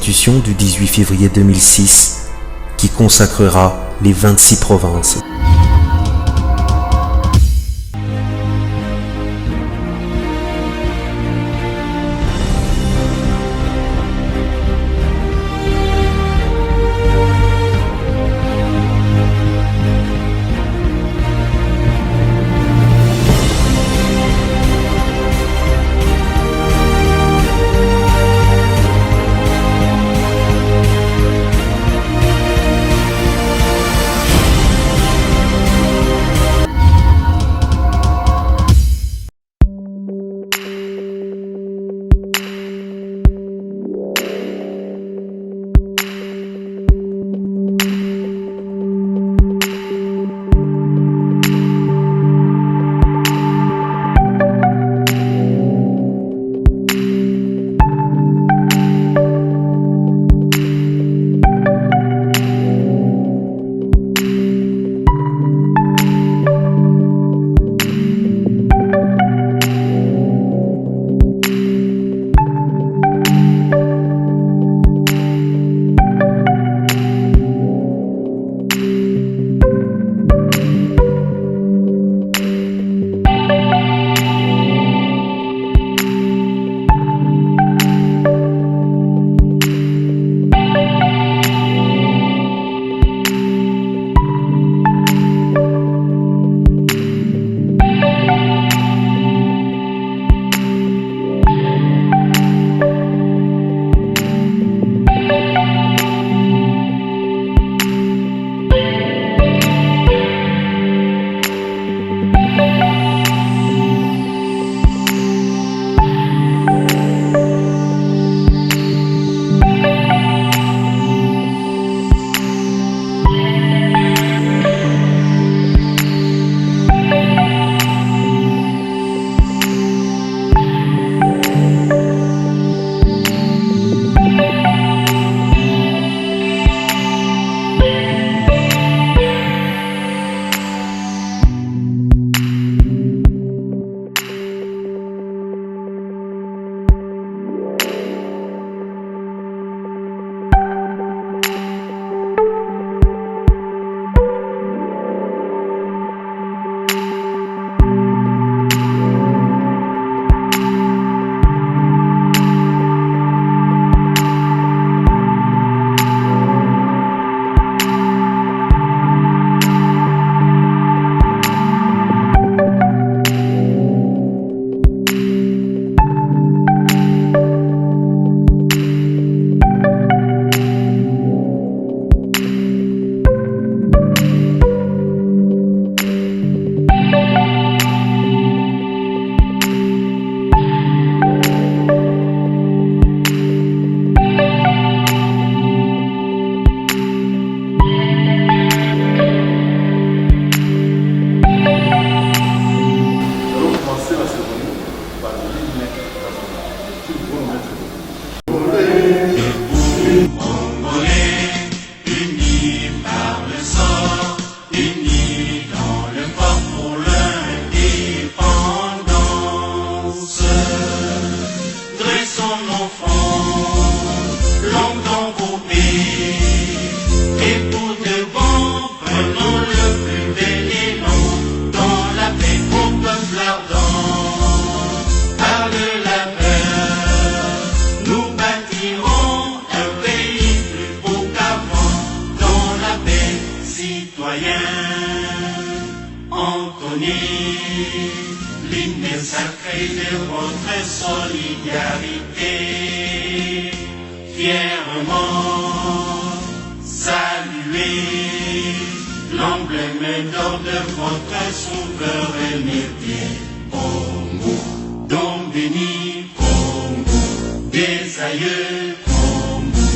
Constitution du 18 février 2006 qui consacrera les 26 provinces. L'hymne sacré de votre solidarité, fièrement saluer l'emblème d'or de votre souveraineté. Congo, don béni, Congo, des aïeux, Congo,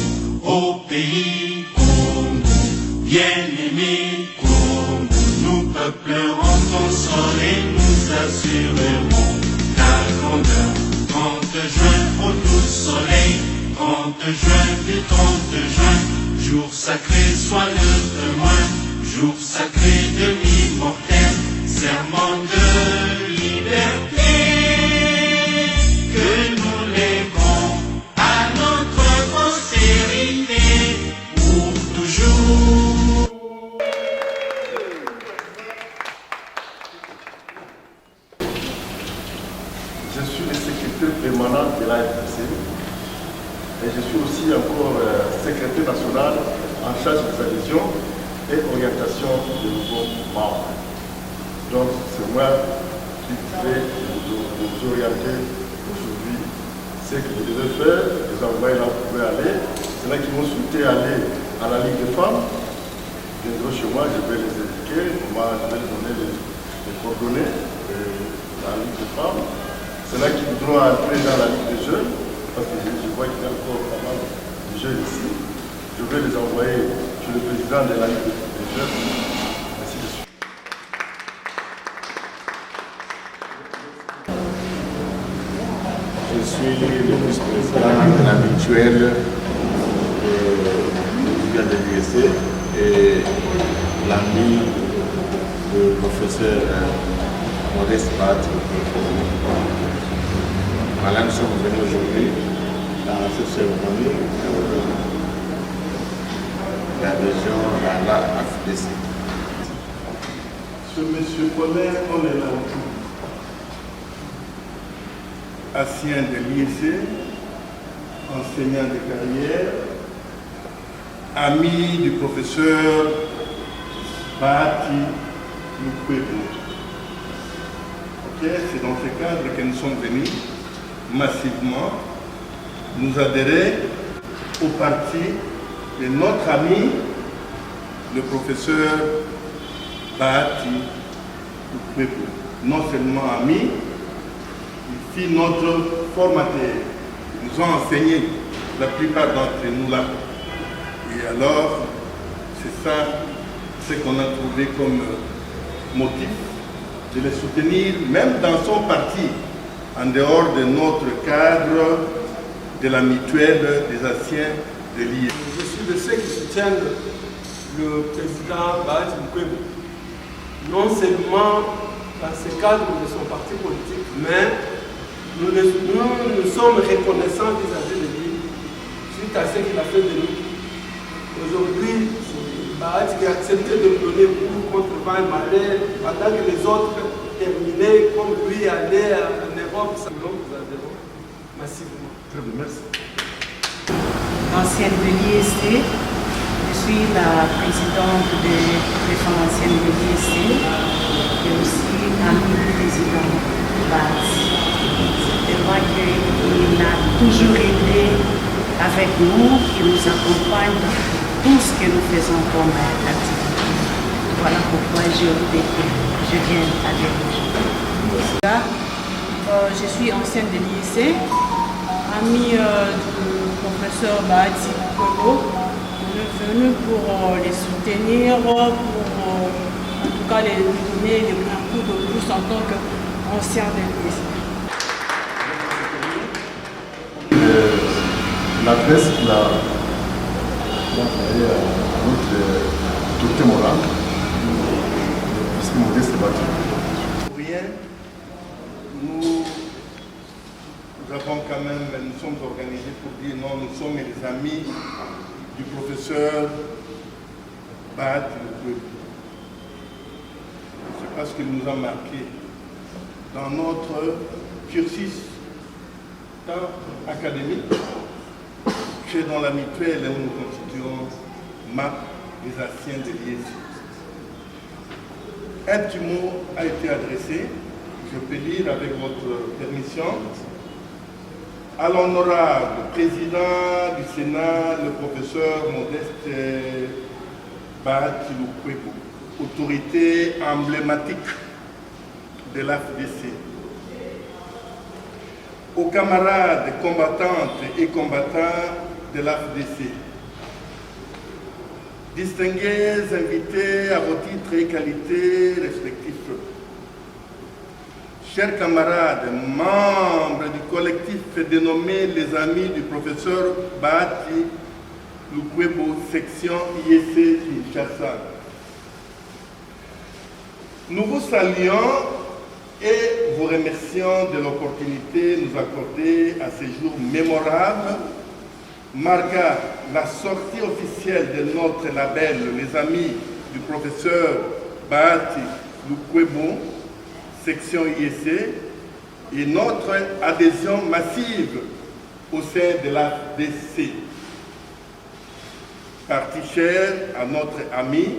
au pays, Congo, bien-aimé, Congo, nous peuplerons ton sol et nous assurerons ta grandeur. 30 juin, au doux soleil, 30 juin du 30 juin, jour sacré soit le témoin, jour sacré de l'immortel, serment de liberté, que nous lèverons à notre postérité. suis aussi encore secrétaire national en charge des adhésions et orientation des nouveaux membres. Donc c'est moi qui vais vous orienter aujourd'hui. Ce que vous devez faire, les envoyer là où vous pouvez aller. C'est là qui vont souhaiter aller à la Ligue des femmes. Viendront chez moi, je vais les indiquer, moi je vais les donner les coordonnées de la Ligue des femmes. C'est là qu'ils voudront entrer dans la Ligue des jeunes, parce que je vois qu'il y a encore pas mal de jeunes ici. Je vais les envoyer chez le président de la Ligue des jeunes, ainsi de suite. Je suis le vice-président de la mutuelle de l'USC et l'ami du professeur Modeste Bat. Voilà, nous sommes venus aujourd'hui dans cette cérémonie d'adhésion à la FDC. Ce monsieur Paulin, on est là. Ancien de l'IEC, enseignant de carrière, ami du professeur Bahati Lukwebo. C'est dans ce cadre que nous sommes venus massivement nous adhérer au parti de notre ami, le professeur Bahati Lukwebo. Non seulement ami, il fut notre formateur. Ils nous ont enseigné, la plupart d'entre nous là. Et alors, c'est ça ce qu'on a trouvé comme motif de les soutenir, même dans son parti, en dehors de notre cadre de la mutuelle des anciens de l'IE. Je suis de ceux qui soutiennent le président Bahati Lukwebo, non seulement dans ce cadre de son parti politique, mais nous sommes reconnaissants vis-à-vis de lui suite à ce qu'il a fait de nous. Aujourd'hui, Bahati a accepté de nous donner pour contre vent et malheur, pendant que les autres terminaient comme lui, allaient en Europe. Donc nous adhérons massivement. Très bien, merci. Ancienne de l'IST, je suis la présidente des femmes anciennes de l'IST et aussi amie du président Bahati. C'est vrai qu'il a toujours été avec nous, il nous accompagne dans tout ce que nous faisons comme activité. Voilà pourquoi j'ai opté que je viens adhérer aujourd'hui. Je suis ancienne de l'IEC, amie du professeur Bahati Lukwebo. On est venu pour les soutenir, pour en tout cas les donner un coup de pouce en tant qu'ancien de l'IEC. La presse qui a envoyé à notre autorité morale, puisque Modeste Bahati. Pour rien, nous avons quand même, nous sommes organisés pour dire non, nous sommes les amis du professeur Bahati Lukwebo. C'est parce qu'il nous a marqué dans notre cursus tant académique que dans la mutuelle où nous constituons MAP, les anciens de l'IEC. Un petit mot a été adressé, je peux lire avec votre permission, à l'honorable président du Sénat, le professeur Modeste Bahati Lukwebo, autorité emblématique de l'AFDC. Aux camarades combattantes et combattants de l'AFDC, distingués invités à vos titres et qualités respectifs, chers camarades, membres du collectif dénommé les Amis du professeur Bahati Lukwebo, section IEC Kinshasa, nous vous saluons et vous remercions de l'opportunité nous accordée à ce jour mémorable, marquant la sortie officielle de notre label Les Amis du professeur Bahati Lukwebo, section IEC, et notre adhésion massive au sein de la l'AFDC. Parti cher à notre ami,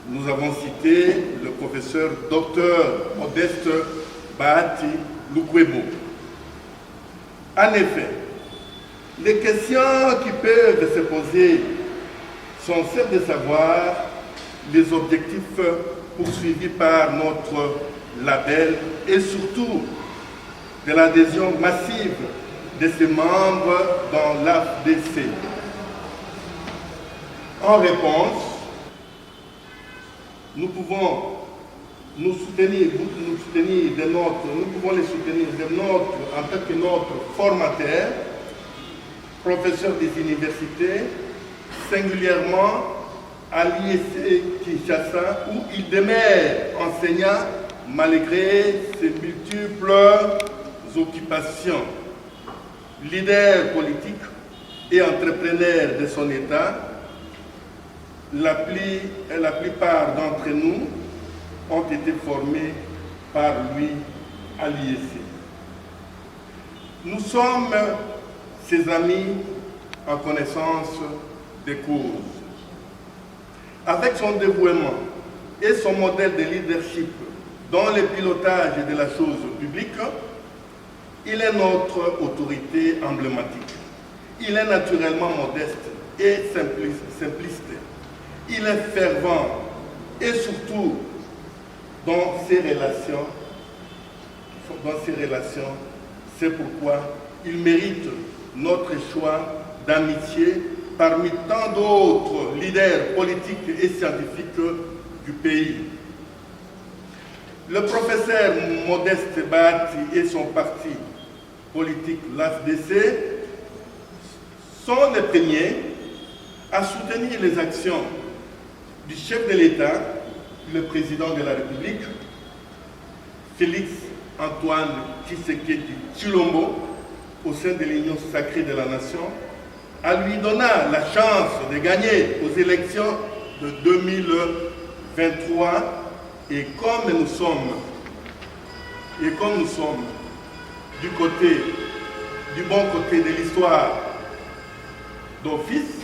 nous avons cité le professeur Dr Modeste Bahati Lukwebo. En effet, les questions qui peuvent se poser sont celles de savoir les objectifs poursuivis par notre label et surtout de l'adhésion massive de ses membres dans l'AFDC. En réponse, nous pouvons nous soutenir en tant que notre formateur, professeur des universités, singulièrement à l'IEC Kinshasa, où il demeure enseignant malgré ses multiples occupations. Leader politique et entrepreneur de son État, la plupart d'entre nous ont été formés par lui à l'IEC. Nous sommes ses amis en connaissance des causes. Avec son dévouement et son modèle de leadership dans le pilotage de la chose publique, il est notre autorité emblématique. Il est naturellement modeste et simpliste. Il est fervent et surtout dans ses relations, c'est pourquoi il mérite notre choix d'amitié parmi tant d'autres leaders politiques et scientifiques du pays. Le professeur Modeste Bahati et son parti politique, l'AFDC, sont les premiers à soutenir les actions du chef de l'État, le président de la République, Félix Antoine Tshisekedi Tshilombo, au sein de l'Union sacrée de la nation, en lui donnant la chance de gagner aux élections de 2023. Et comme nous sommes du bon côté de l'histoire d'office,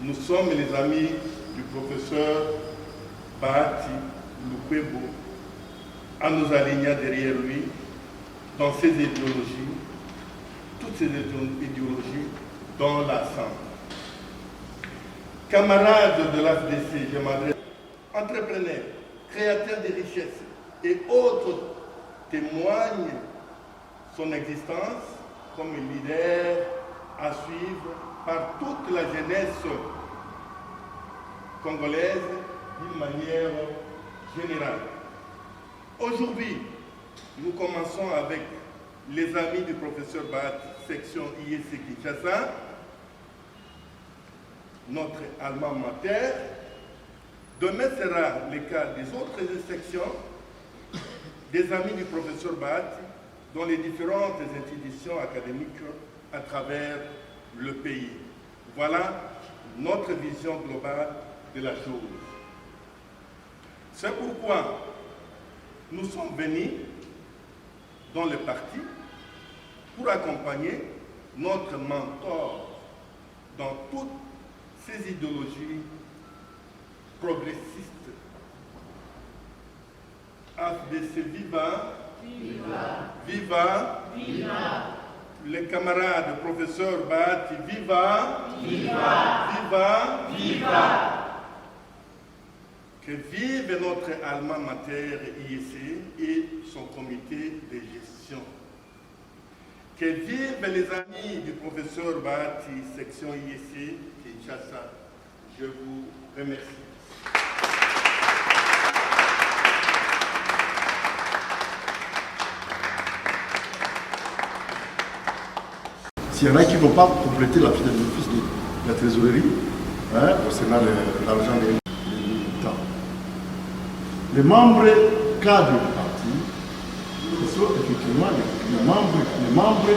nous sommes les amis du professeur Bahati Lukwebo, en nous alignant derrière lui dans ses idéologies, toutes ces idéologies dans la sang. Camarades de l'AFDC, je m'adresse, entrepreneurs, créateurs de richesses et autres témoignent son existence comme leader à suivre par toute la jeunesse congolaise d'une manière générale. Aujourd'hui, nous commençons avec les amis du professeur Bahati, section IEC Kinshasa, notre alma mater. Demain sera le cas des autres sections, des amis du professeur Bahati dans les différentes institutions académiques à travers le pays. Voilà notre vision globale de la chose. C'est pourquoi nous sommes venus dans le parti pour accompagner notre mentor dans toutes ces idéologies progressistes. AFDC viva, viva, viva, viva. Les camarades professeurs Bahati viva, viva, viva, viva. Que vive notre alma mater IEC et son comité de gestion. Que vivent les amis du professeur Bahati, section IEC Kinshasa. Je vous remercie. S'il y en a qui ne vont pas compléter la fiche d'office de la trésorerie, concernant l'argent des militants, les membres cadres du parti, ce sont effectivement les membres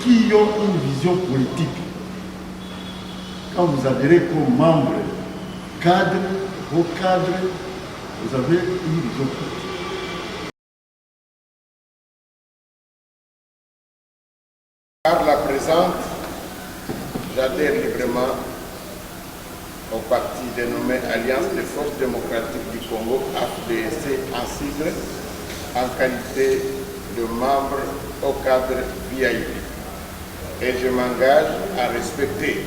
qui ont une vision politique. Quand vous adhérez comme membre cadre, au cadre, vous avez une vision politique. Par la présente j'adhère librement au parti dénommé Alliance des Forces démocratiques du Congo, AFDC en sigle, en qualité de membre au cadre VIP. Et je m'engage à respecter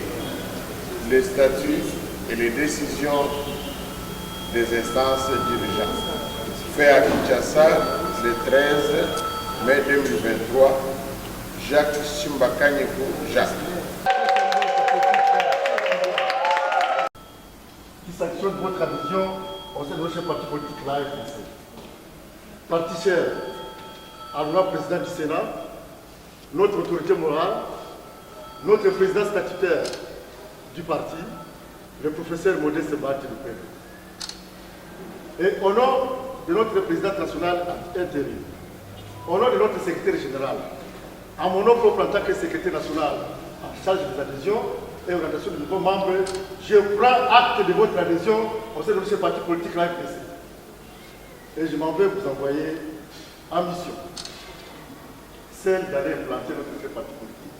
les statuts et les décisions des instances dirigeantes. Fait à Kinshasa le 13 mai 2023, Jacques Chimbakanyeko Jacques. Qui sanctionne votre adhésion au sein de notre parti politique l'AFDC. Parti cher à l'honorable président du Sénat, notre autorité morale, notre président statutaire du parti, le professeur Modeste Bahati Lukwebo. Et au nom de notre président national intérim, au nom de notre secrétaire général, à mon nom propre en tant que secrétaire national en charge des adhésions et orientation de nouveaux membres, je prends acte de votre adhésion au sein de notre parti politique l'AFDC. Et je m'en vais vous envoyer en mission, celle d'aller implanter notre parti politique,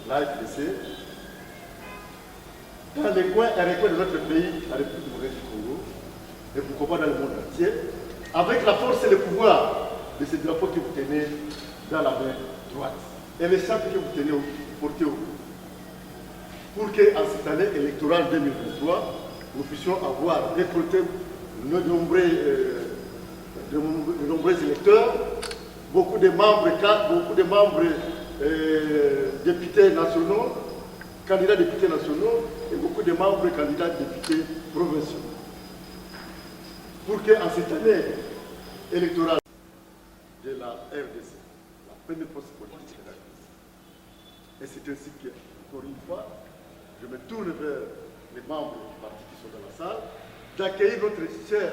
l'AFDC, dans les coins et recoins de notre pays, la République démocratique du Congo, et pourquoi pas dans le monde entier, avec la force et le pouvoir de ce drapeau que vous tenez dans la main droite, et les chapes que vous tenez portées au cou, pour qu'en cette année électorale 2023, nous puissions avoir récolté de nombreux électeurs, beaucoup de membres députés nationaux, candidats députés nationaux et beaucoup de membres candidats députés provinciaux. Pour qu'en cette année électorale de la RDC, la première poste politique de la RDC, et c'est ainsi que, encore une fois, je me tourne vers les membres du parti qui sont dans la salle, d'accueillir notre cher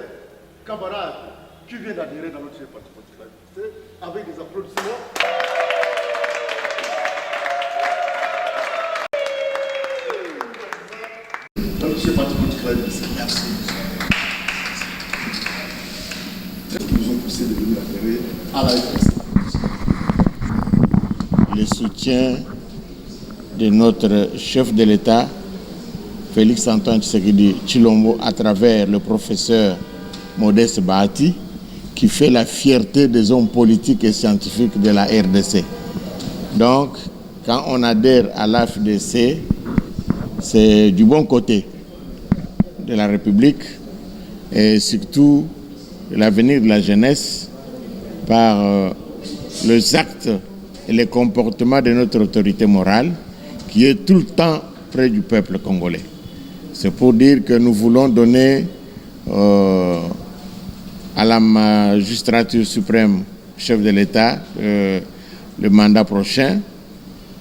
camarade qui vient d'adhérer dans notre parti politique de la RDC, avec des applaudissements. Dans notre parti politique de la RDC. Merci. Nous ont poussé de venir adhérer à la RDC. Le soutien de notre chef de l'État, Félix Antoine Tshisekedi Tshilombo, à travers le professeur Modeste Bahati, qui fait la fierté des hommes politiques et scientifiques de la RDC. Donc, quand on adhère à l'AFDC, c'est du bon côté de la République et surtout de l'avenir de la jeunesse par les actes et les comportements de notre autorité morale qui est tout le temps près du peuple congolais. C'est pour dire que nous voulons donner à la magistrature suprême, chef de l'État, le mandat prochain,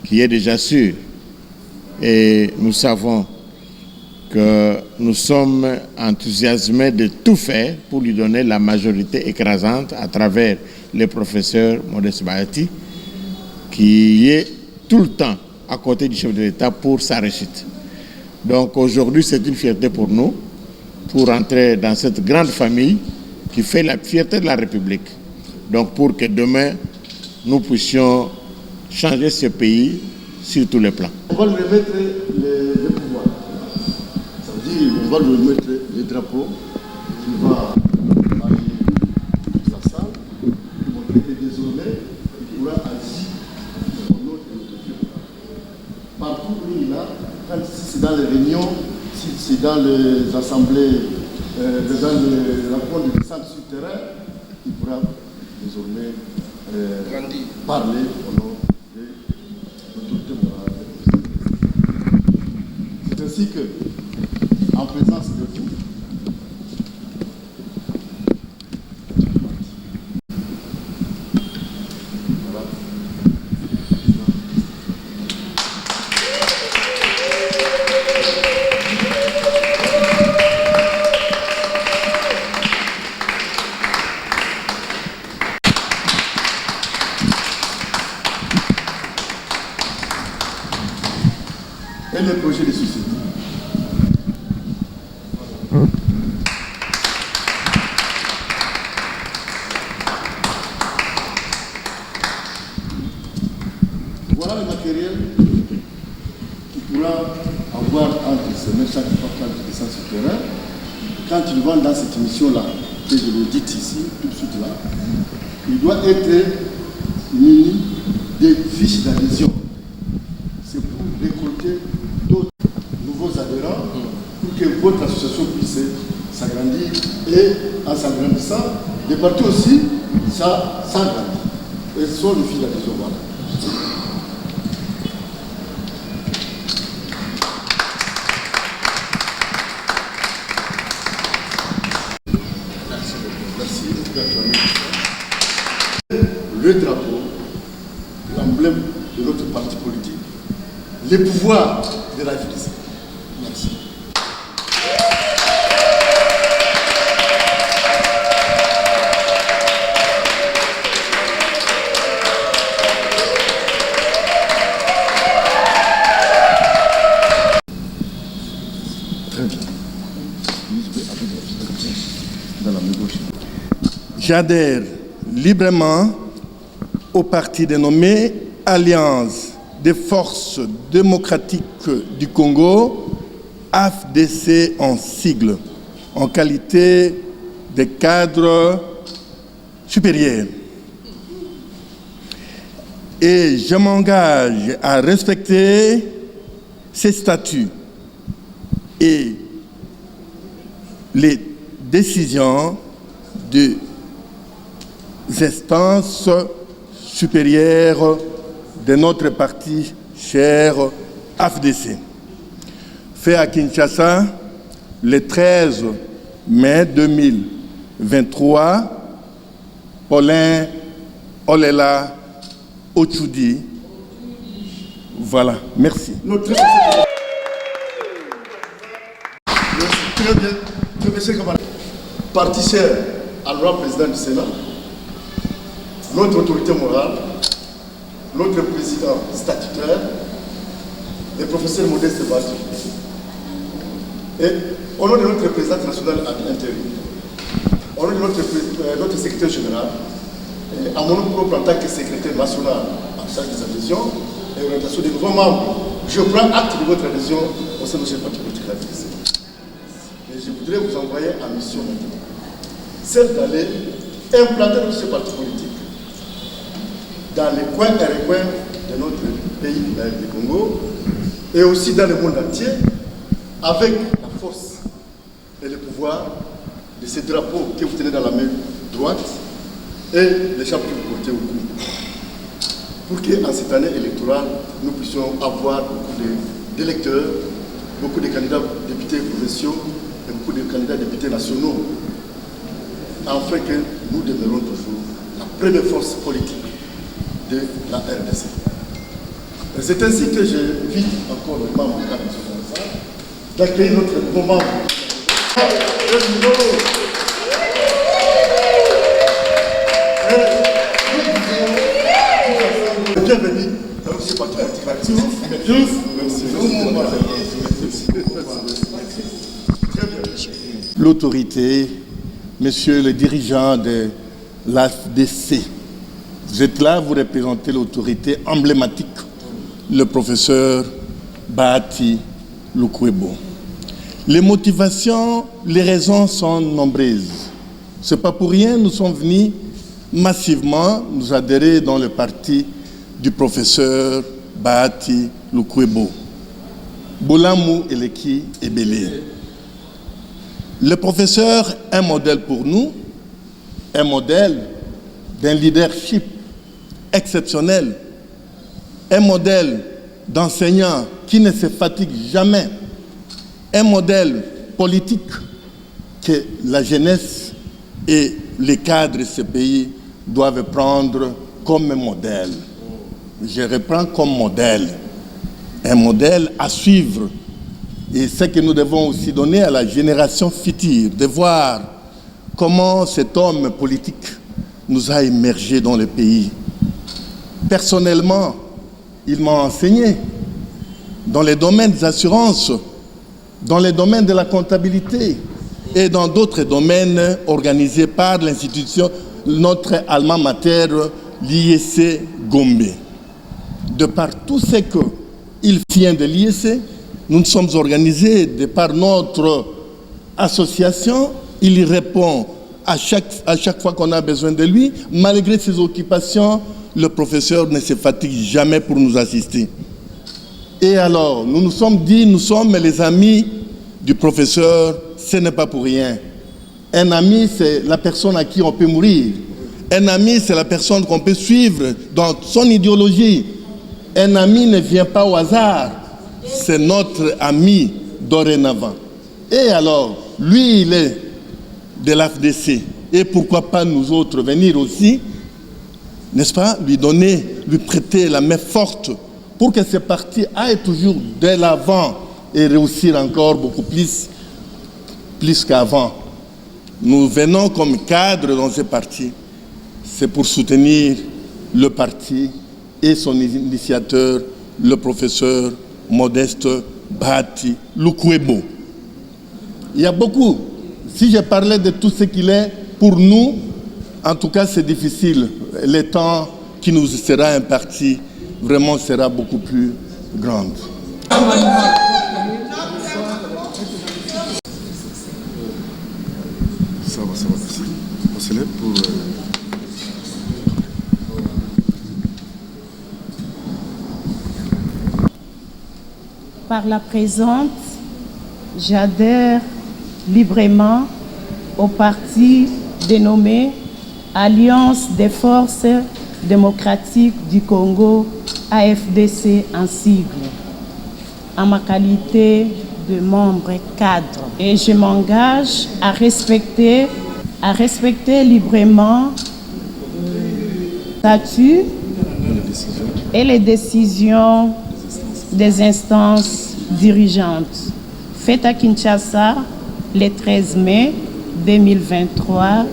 qui est déjà sûr. Et nous savons que nous sommes enthousiasmés de tout faire pour lui donner la majorité écrasante à travers le professeur Modeste Bahati, qui est tout le temps à côté du chef de l'État pour sa réussite. Donc aujourd'hui, c'est une fierté pour nous, pour entrer dans cette grande famille qui fait la fierté de la République. Donc pour que demain, nous puissions changer ce pays sur tous les plans. On va lui remettre le pouvoir. Ça veut dire qu'on va lui remettre les drapeaux qui va aller dans la salle, qui montrer que désormais, il pourra agir au nom de notre Dieu. Partout où il est là, si c'est dans les réunions, si c'est dans les assemblées, dans la rencontre de centre sur le terrain, il pourra désormais parler au nom de l'autorité morale. C'est ainsi que, en présence de vous, voilà. Et le projet de société. concerné, chaque fois qu'il descend sur le terrain, quand il va dans cette mission-là, que je le dis ici, tout de suite là, il doit être muni des fiches d'adhésion. C'est pour récolter d'autres nouveaux adhérents pour que votre association puisse s'agrandir. Et en s'agrandissant, les partis aussi, ça s'agrandit. Et ce sont les fiches d'adhésion. Voilà. Le drapeau, l'emblème de notre parti politique, les pouvoirs de la FDC. Merci. Très bien. J'adhère librement au parti dénommé Alliance des forces démocratiques du Congo, AFDC en sigle, en qualité de cadre supérieur. Et je m'engage à respecter ces statuts et les décisions des instances supérieures de notre parti cher AFDC. Fait à Kinshasa le 13 mai 2023, Paulin Olela Ochudi. Voilà, merci. Très bien. Monsieur Kamara. Parti cher à l'honorable président du Sénat, notre autorité morale, notre président statutaire, le professeur Modeste Batou. Et au nom de notre présidente nationale à l'intérim, au nom de notre secrétaire général, et à mon nom propre en tant que secrétaire national en charge des adhésions et orientation des nouveaux membres, je prends acte de votre adhésion au sein de ce parti politique à l'AFDC. Et je voudrais vous envoyer en mission maintenant, celle d'aller implanter dans ce parti politique dans les coins et recoins de notre pays, du Congo, et aussi dans le monde entier, avec la force et le pouvoir de ces drapeaux que vous tenez dans la main droite et les chapeaux que vous portez au cou. Pour qu'en cette année électorale, nous puissions avoir beaucoup d'électeurs, beaucoup de candidats députés provinciaux et beaucoup de candidats députés nationaux, afin que nous demeurions toujours la première force politique de la RDC. C'est ainsi que j'invite encore le membre de la Commission d'accueillir notre nouveau membre. Bienvenue dans ce parti actif. L'autorité, monsieur le dirigeant de l'AFDC, vous êtes là, vous représentez l'autorité emblématique, le professeur Bahati Lukwebo. Les motivations, les raisons sont nombreuses. Ce n'est pas pour rien, nous sommes venus massivement nous adhérer dans le parti du professeur Bahati Lukwebo. Bolamu Eleki Ebele. Le professeur est un modèle pour nous, un modèle d'un leadership exceptionnel, un modèle d'enseignant qui ne se fatigue jamais, un modèle politique que la jeunesse et les cadres de ce pays doivent prendre comme modèle. Je reprends comme modèle, un modèle à suivre. Et ce que nous devons aussi donner à la génération future, de voir comment cet homme politique nous a émergé dans le pays. Personnellement, il m'a enseigné dans les domaines des assurances, dans les domaines de la comptabilité et dans d'autres domaines organisés par l'institution, notre alma mater, l'IEC Gombe. De par tout ce qu'il vient de l'IEC, Nous nous sommes organisés de par notre association. Il y répond à chaque fois qu'on a besoin de lui. Malgré ses occupations, le professeur ne se fatigue jamais pour nous assister. Et alors, nous nous sommes dit, nous sommes les amis du professeur, ce n'est pas pour rien. Un ami, c'est la personne à qui on peut mourir. Un ami, c'est la personne qu'on peut suivre dans son idéologie. Un ami ne vient pas au hasard. C'est notre ami dorénavant. Et alors, lui, il est de l'AFDC. Et pourquoi pas nous autres venir aussi, n'est-ce pas, lui prêter la main forte pour que ce parti aille toujours de l'avant et réussir encore beaucoup plus qu'avant. Nous venons comme cadre dans ce parti. C'est pour soutenir le parti et son initiateur, le professeur Modeste Bahati Lukwebo. Il y a beaucoup. Si je parlais de tout ce qu'il est, pour nous, en tout cas, c'est difficile. Le temps qui nous sera imparti, vraiment, sera beaucoup plus grand. Ça va, merci. On se lève pour... Par la présente, j'adhère librement au parti dénommé Alliance des forces démocratiques du Congo, AFDC en sigle, en ma qualité de membre cadre. Et je m'engage à respecter librement le statut et les décisions des instances dirigeantes faites à Kinshasa le 13 mai 2023,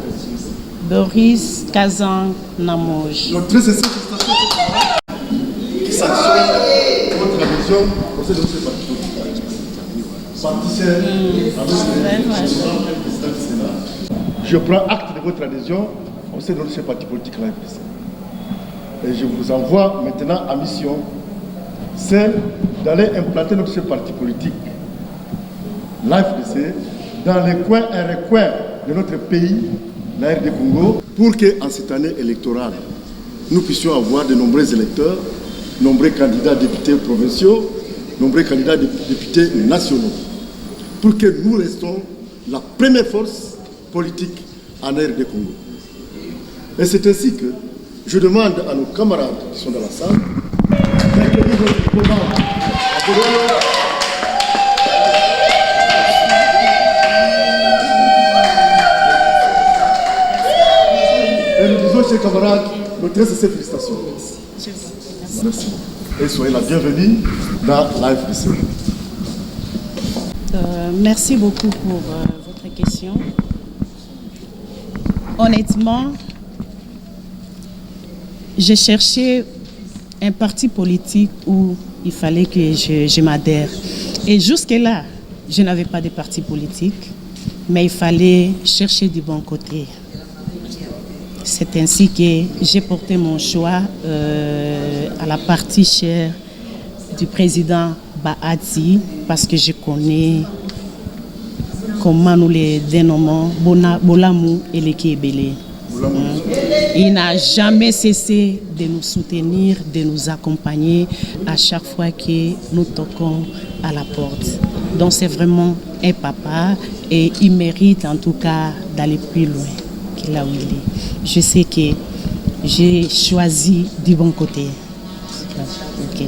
Boris Kazan Namoj. Notre très sincère félicitations qui sanctionne votre adhésion au sein de ce parti. Je prends acte de votre adhésion au sein de ce parti politique l'AFDC. Et je vous envoie maintenant à mission, celle d'aller implanter notre parti politique, l'AFDC, dans les coins et recoins de notre pays, la RD Congo, pour qu'en cette année électorale, nous puissions avoir de nombreux électeurs, nombreux candidats députés provinciaux, nombreux candidats députés nationaux, pour que nous restons la première force politique en RD Congo. Et c'est ainsi que je demande à nos camarades qui sont dans la salle d'accueillir notre commande. Et nous disons, chers camarades, nos très sincères félicitations. Merci. Et soyez la bienvenue dans l'AFDC. Merci beaucoup pour votre question. Honnêtement, j'ai cherché un parti politique où il fallait que je m'adhère. Et jusque-là, je n'avais pas de parti politique, mais il fallait chercher du bon côté. C'est ainsi que j'ai porté mon choix à la partie chère du président Bahati, parce que je connais comment nous les dénommons, Bolamu et les Kébélé. Il n'a jamais cessé de nous soutenir, de nous accompagner à chaque fois que nous toquons à la porte. Donc c'est vraiment un papa et il mérite en tout cas d'aller plus loin que là où il est. Je sais que j'ai choisi du bon côté. Okay.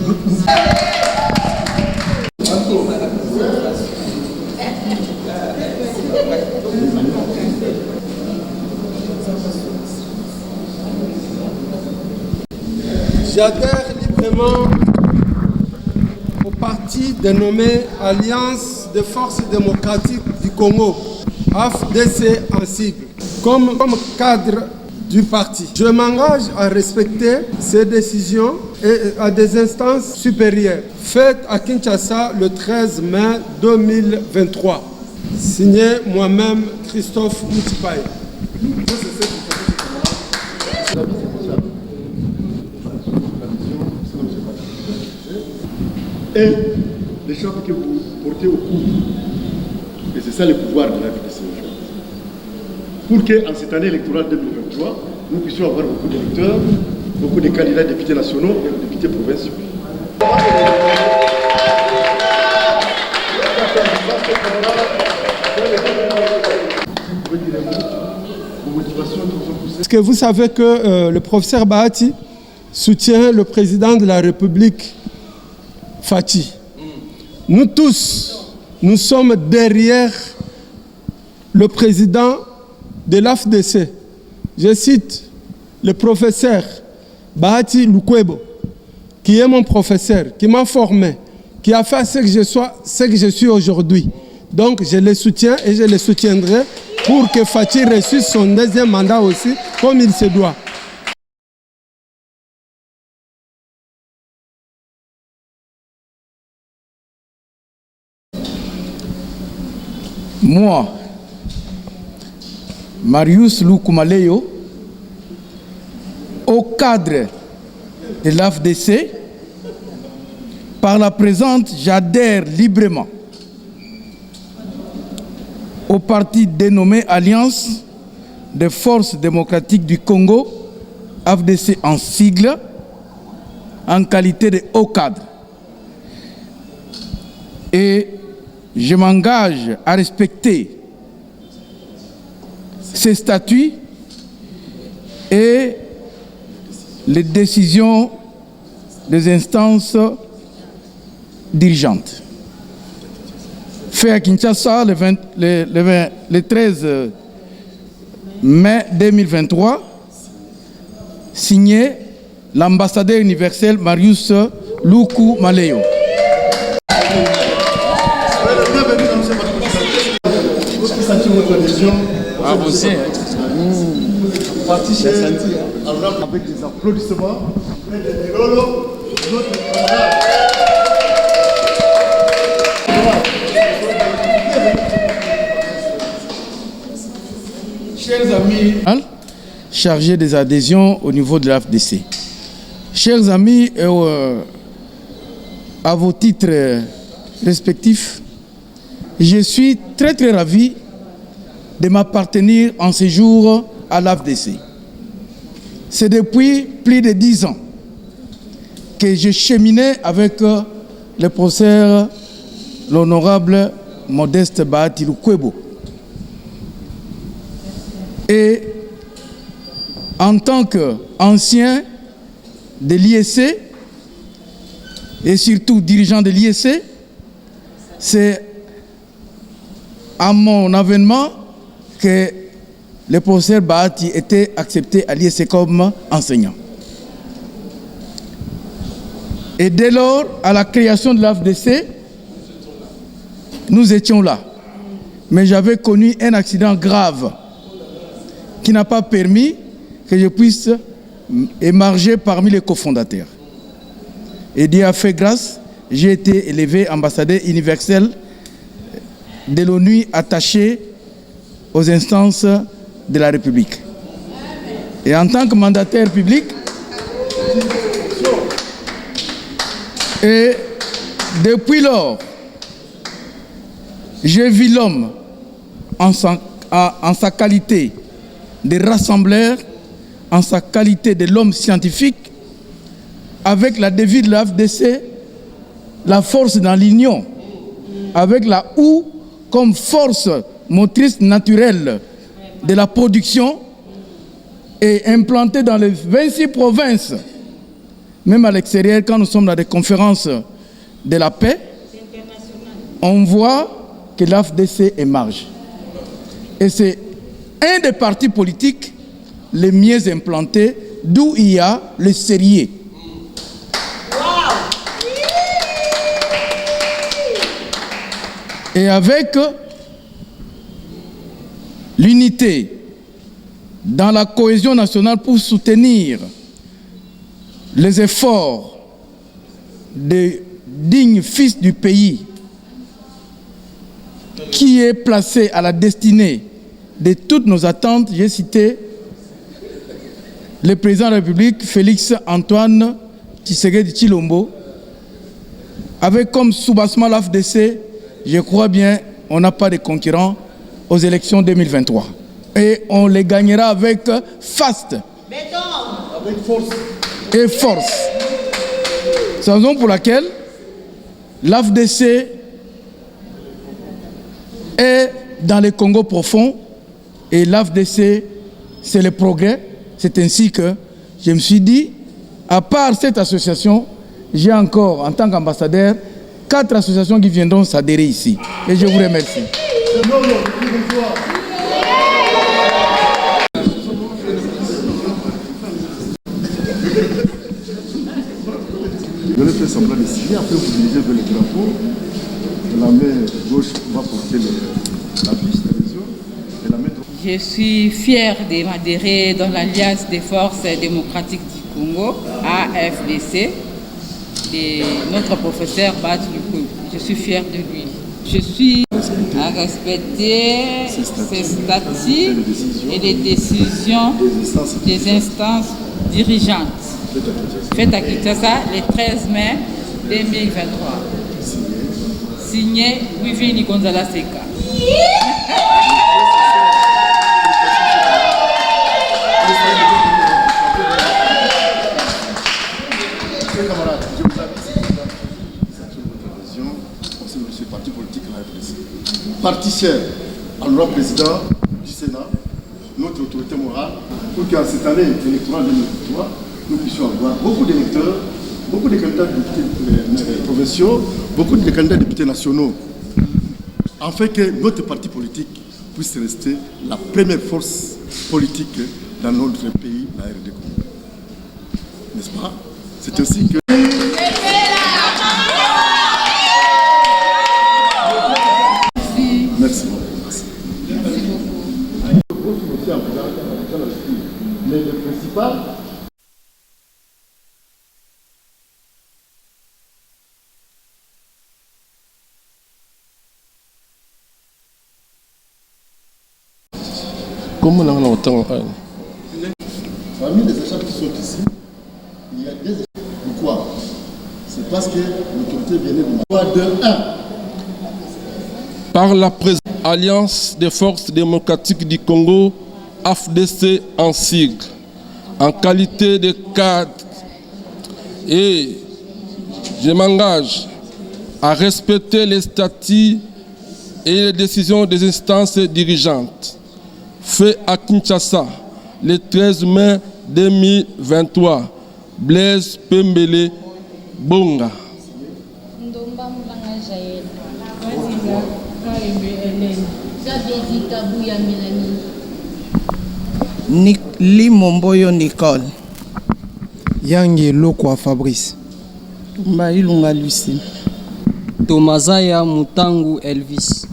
J'adhère librement au parti dénommé Alliance des forces démocratiques du Congo, AFDC en sigle, comme cadre du parti. Je m'engage à respecter ces décisions et à des instances supérieures faites à Kinshasa le 13 mai 2023. Signé moi-même Christophe Moutipaye. Et l'écharpe que vous portez au cou. Et c'est ça le pouvoir de la FDC aujourd'hui. Pour qu'en cette année électorale 2023, nous puissions avoir beaucoup d'électeurs, beaucoup de candidats députés nationaux et députés provinciaux. Est-ce que vous savez que le professeur Bahati soutient le président de la République, Fathi? Nous tous, nous sommes derrière le président de l'AFDC. Je cite le professeur Bahati Lukwebo, qui est mon professeur, qui m'a formé, qui a fait ce que je suis aujourd'hui. Donc je le soutiens et je le soutiendrai pour que Fathi reçoive son deuxième mandat aussi, comme il se doit. Moi, Marius Luku Maleyo, au cadre de l'AFDC, par la présente, j'adhère librement au parti dénommé Alliance des Forces démocratiques du Congo, AFDC en sigle, en qualité de haut cadre. Et je m'engage à respecter ces statuts et les décisions des instances dirigeantes. Fait à Kinshasa le 13 mai 2023, signé l'ambassadeur universel Marius Luku Maleyo. Ah, vous aussi, avec des applaudissements. Chers amis, chargés des adhésions au niveau de l'AFDC. Chers amis, à vos titres respectifs, je suis très ravi de m'appartenir en ce jour à l'AFDC. C'est depuis plus de 10 ans que je cheminais avec le professeur, l'honorable Modeste Bahati Lukwebo. Et en tant qu'ancien de l'IEC et surtout dirigeant de l'IEC, c'est à mon avènement que le professeur Bahati était accepté à l'IEC comme enseignant. Et dès lors, à la création de l'AFDC, nous étions là. Mais j'avais connu un accident grave qui n'a pas permis que je puisse émerger parmi les cofondateurs. Et Dieu a fait grâce, j'ai été élevé ambassadeur universel de l'ONU attaché aux instances de la République. Et en tant que mandataire public, et depuis lors, j'ai vu l'homme en sa qualité de rassembleur, en sa qualité de l'homme scientifique, avec la devise de l'AFDC, la force dans l'union, avec la OU comme force motrice naturelle de la production et implantée dans les 26 provinces, même à l'extérieur, quand nous sommes dans des conférences de la paix, on voit que l'AFDC émerge. Et c'est un des partis politiques les mieux implantés, d'où il y a le sérieux. Et avec l'unité dans la cohésion nationale pour soutenir les efforts des dignes fils du pays qui est placé à la destinée de toutes nos attentes, j'ai cité le président de la République, Félix Antoine Tshisekedi Tshilombo, avec comme soubassement l'AFDC, je crois bien, on n'a pas de concurrents aux élections 2023. Et on les gagnera avec fast. Avec force. Et force. C'est la raison pour laquelle l'AFDC est dans les Congo profonds et l'AFDC, c'est le progrès. C'est ainsi que je me suis dit, à part cette association, j'ai encore, en tant qu'ambassadeur, 4 associations qui viendront s'adhérer ici. Et je vous remercie. Vous allez faire semblant de signer, après vous dirigez vers le drapeau. La main gauche va porter la fiche d'adhésion et la main droite. Je suis fière de m'adhérer dans l'Alliance des forces démocratiques du Congo, AFDC, de notre professeur Bahati Lukwebo. Je suis fière de lui. Je suis à respecter ses statuts et les décisions des instances dirigeantes. Faites à Kinshasa le 13 mai 2023. Signé Wivini Gonzala Seka. Camarades, je vous avise, votre adhésion au sein de ce parti politique, la FDC. Parti cher à l'honorable président du Sénat, notre autorité morale, pour qu'en cette année électorale 2023, nous puissions avoir beaucoup d'électeurs, beaucoup de candidats députés provinciaux, beaucoup de candidats députés nationaux, afin que notre parti politique puisse rester la première force politique dans notre pays, la RD Congo. N'est-ce pas? C'est aussi que... Merci. Merci beaucoup. Mais le principal... Comment on entend? Parmi les échappes qui sont ici, il y a des échappes. Pourquoi? C'est parce que l'autorité venait de 1. Par la présence Alliance des forces démocratiques du Congo, AFDC en sigle, en qualité de cadre, et je m'engage à respecter les statuts et les décisions des instances dirigeantes. Fait à Kinshasa le 13 mai 2023, Blaise Pembele Bonga. Limomboyo Nicole. Yangi Lokwa Fabrice. Mailunga Lucie. Tomazaya Mutangu Elvis.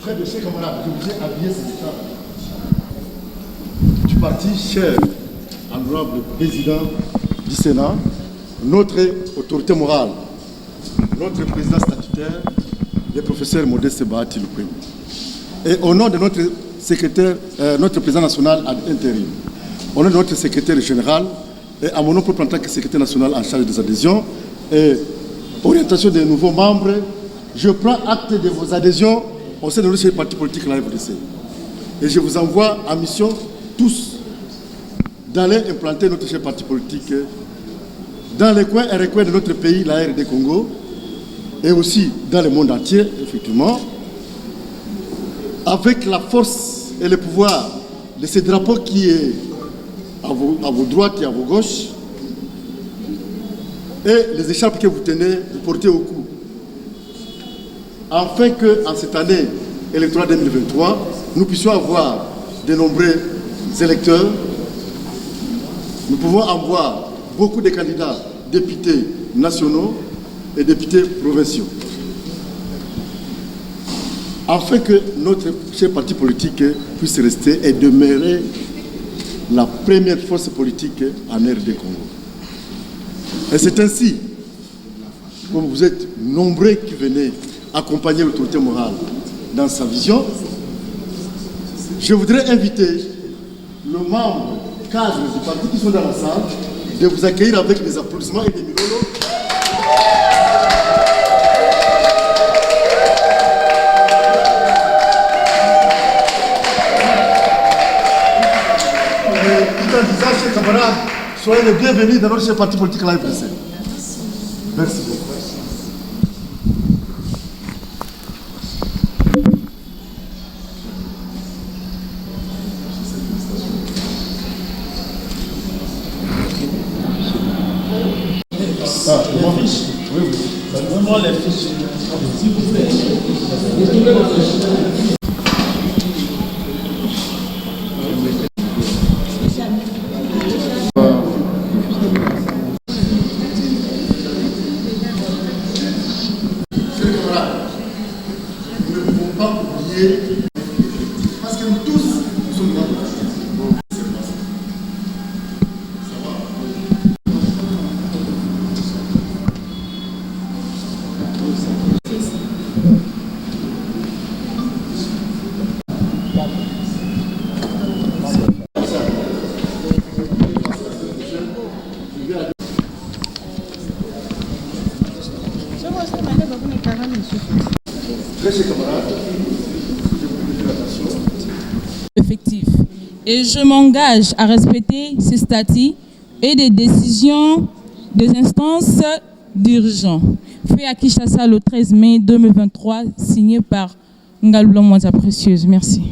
Très bien, chers camarades, je vous ai habillé ces états du parti cher, honorable président du Sénat, notre autorité morale, notre président statutaire, le professeur Modeste Bahati Lukwebo. Et au nom de notre secrétaire, notre président national à l'intérim, au nom de notre secrétaire général, et à mon nom propre en tant que secrétaire national en charge des adhésions et orientation des nouveaux membres, je prends acte de vos adhésions au sein de notre parti politique, la FDC. Et je vous envoie en mission tous d'aller implanter notre chef parti politique dans les coins et recoins de notre pays, la RD Congo, et aussi dans le monde entier, effectivement, avec la force et le pouvoir de ce drapeau qui est à vos droites et à vos gauches, et les écharpes que vous tenez, vous portez au cou. Afin qu'en cette année électorale 2023, nous puissions avoir de nombreux électeurs. Nous pouvons avoir beaucoup de candidats, députés nationaux et députés provinciaux. Afin que notre chef parti politique puisse rester et demeurer la première force politique en RD Congo. Et c'est ainsi, comme vous êtes nombreux qui venez accompagner l'autorité morale dans sa vision, je voudrais inviter le membre cadre du parti qui sont dans la salle de vous accueillir avec des applaudissements et des mirolos. Tout en disant, chers camarades, soyez les bienvenus dans notre parti politique à la FDC. Merci beaucoup. Donne-moi les fiches, s'il vous plaît. Nous ne pouvons pas oublier, parce que nous tous, nous sommes dans effectif. Et je m'engage à respecter ces statuts et des décisions des instances dirigeantes. Fait à Kinshasa le 13 mai 2023, signé par Ngalula Mwanza Précieuse. Merci.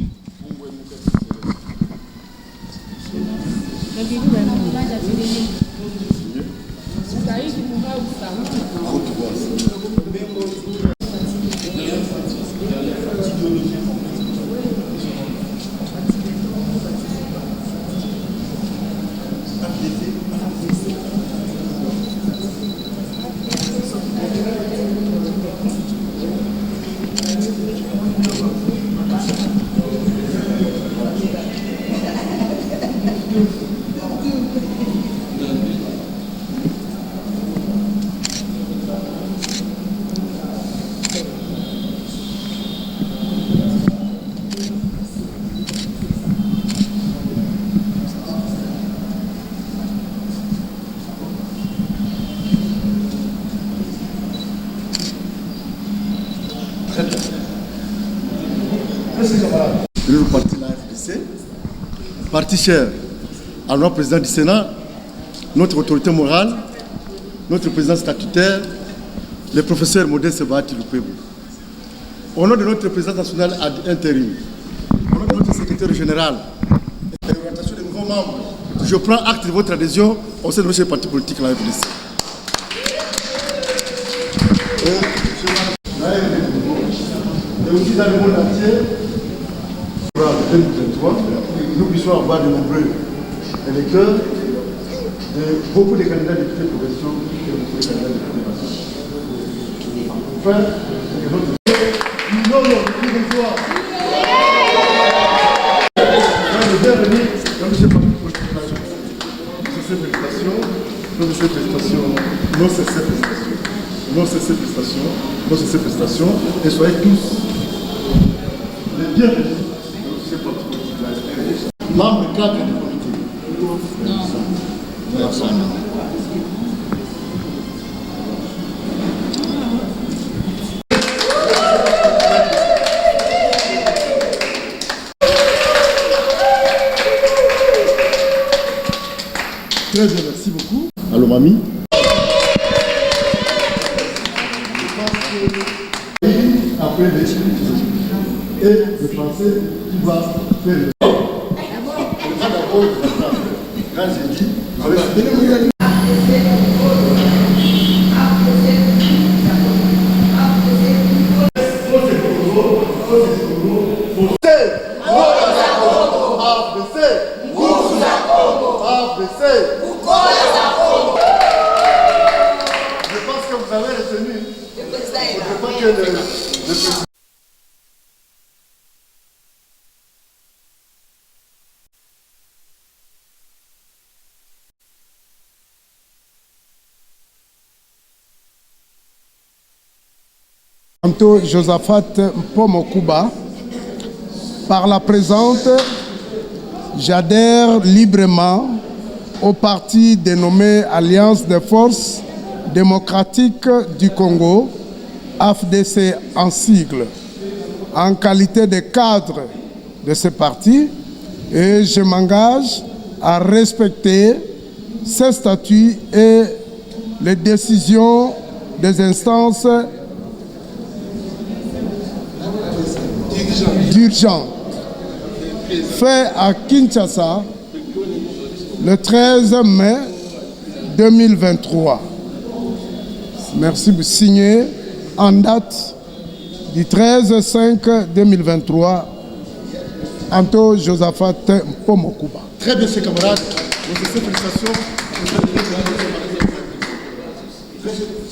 Le parti de la FDC, parti cher à notre président du Sénat, notre autorité morale, notre président statutaire, le professeur Modeste Bahati Lukwebo. Au nom de notre président national intérim, au nom de notre secrétaire général et de l'orientation des nouveaux membres, je prends acte de votre adhésion au sein de notre parti politique, la FDC. Et aussi dans le monde entier, pour 2023, nous puissions avoir de nombreux électeurs, beaucoup de candidats députés provinciaux et beaucoup de candidats députés nationaux. Enfin, c'est que notre une fois. Bienvenue dans ce parti politique national. Ces prestations, non ces prestations, non ces prestations, non ces prestations, non ces prestations, et soyez tous les bienvenus dans ce parti politique national. Membre cadre du comité. Très bien, merci beaucoup. Allô, mamie. Après les et le français qui va faire le quand j'ai dit, je pense que vous avez retenu. Je pense que le président. Josaphat Pomokuba, par la présente, j'adhère librement au parti dénommé Alliance des forces démocratiques du Congo, AFDC en sigle, en qualité de cadre de ce parti, et je m'engage à respecter ses statuts et les décisions des instances d'urgence fait à Kinshasa le 13 mai 2023. Merci, signé en date du 13/5/2023, Anto Josaphat Pomokuba. Très bien, chers camarades. Félicitations.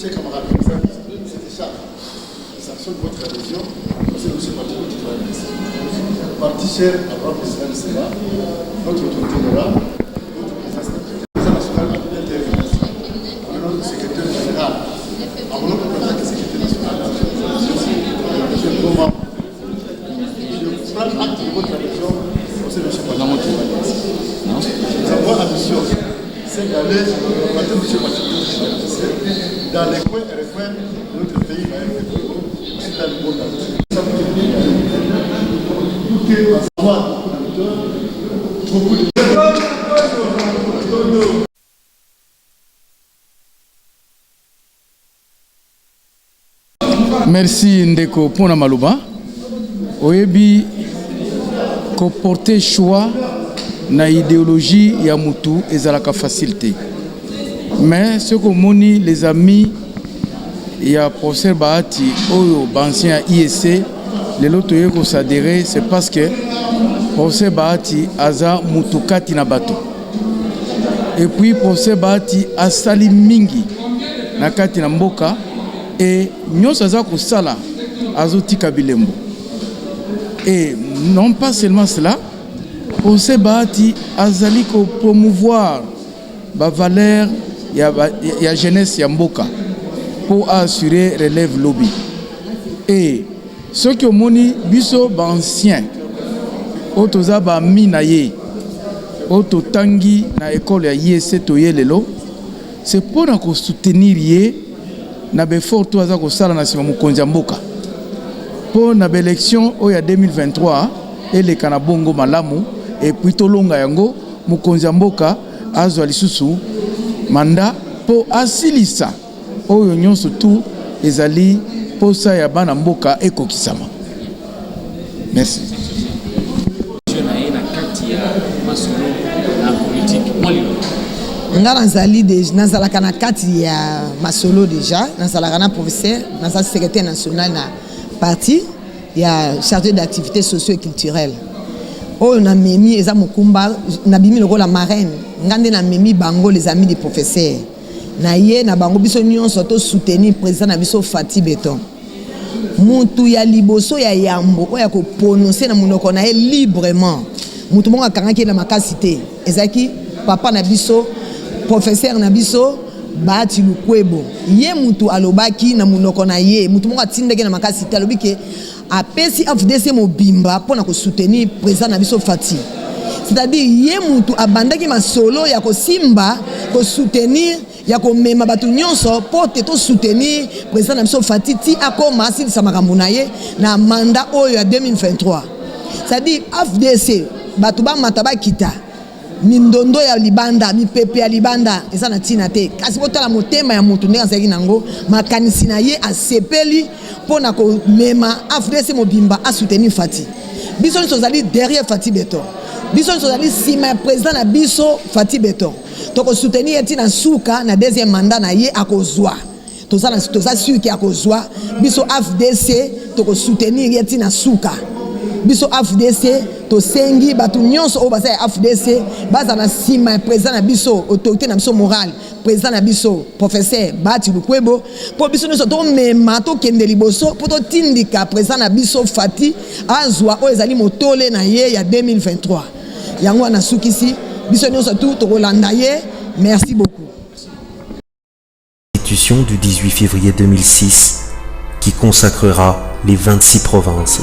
Chers camarades, c'était ça. Félicitations de votre adhésion. C'est le parti cher à votre président du Sénat, notre autorité morale, notre président national intervient. Notre secrétaire général, à mon nom de secrétaire national, je prends acte de votre adhésion au sein de ce Parlement. Nous avons la mission, c'est d'aller dans les coins et recoins de notre pays, aussi dans le monde entier. Merci Ndeko Pona Maluba. Oyebi ko porter choix na idéologie ya mutu ezalaka facilité. Mais ce que moni les amis ya professeur Bahati oyo ancien IEC les loto yeko s'adhérer c'est parce que professeur Bahati aza mutukati na bato. Et puis professeur Bahati asali mingi na kati na mboka et nyonso aza kosala azotika bilembo. Et non pas seulement cela, professeur Bahati azali ko promouvoir ba valeur ya jeunesse ya mboka pour assurer relève lobby. Et ceux qui ont moni biso ba ancien otoza ba minaye oto tangi na école ya IEC toye lelo c'est pour na ko soutenir ye na be fort to aza ko sala na sima mokonzi ya mboka pour na be élection o ya 2023 ele kana bongo malamu et puis tolonga yango mokonzi ya mboka azwa lisusu manda po asilisa oyo nyonso tu ezali posa ya bana mboka ekokisama. Merci. Nga nazali nazalaka na kati ya masolo déjà nazalaka na professeur nazali secrétaire national na parti ya chargé d'activités socio et culturelles oyo na memi eza mokumba na bimi lokola marraine ngande na memi bango les amis du professeur na ye na bango biso nyonso to soutenir président na biso Fati Beton mutu ya liboso ya yambo oya ko prononcer na munoko na ye librement mutu monga kangaki na makasité ezaki papa na biso professeur na biso Bahati Lukwebo ye mutu alobaki na munoko na ye mutu monga tindeke na makasité alobi ke apesi AFDC mobimba pona ko soutenir président na biso Fati c'est-à-dire ye mutu abandaki masolo ya kosimba ko soutenir ya komema batu nyonso pote to soutenir président na biso Fatiti akoma asilisa makambo na ye na mandat oyo ya 2023. C'est-à-dire FDC batu ba mataba kita mindondo ya libanda mipepe ya libanda eza na tina te kasi botala motema ya mutu ndenge azalaki nango makanisi na ye asepeli mpona komema FDC mobimba a soutenir Fati. Biso nyonso ozali derrière Fati Beton, biso nyonso ozali nsima ya président na biso Fati Beton. Toko soutenir ye tina suka na deuxième mandat na ye akozwa toza sûr ki akozwa. Biso FDC toko soutenir ye tina suka. Biso FDC to sengi batu nyonso o basa ya FDC baza na sima ya président na biso autorité na biso morale président na biso professeur Bahati Lukwebo po biso nyonso to mema to kende liboso po to tindika président na biso Fati azwa o ezali motole na ye ya 2023 yango na sukisi biso nyonso to kolanda ye. Merci beaucoup. Constitution du 18 février 2006 qui consacrera les 26 provinces.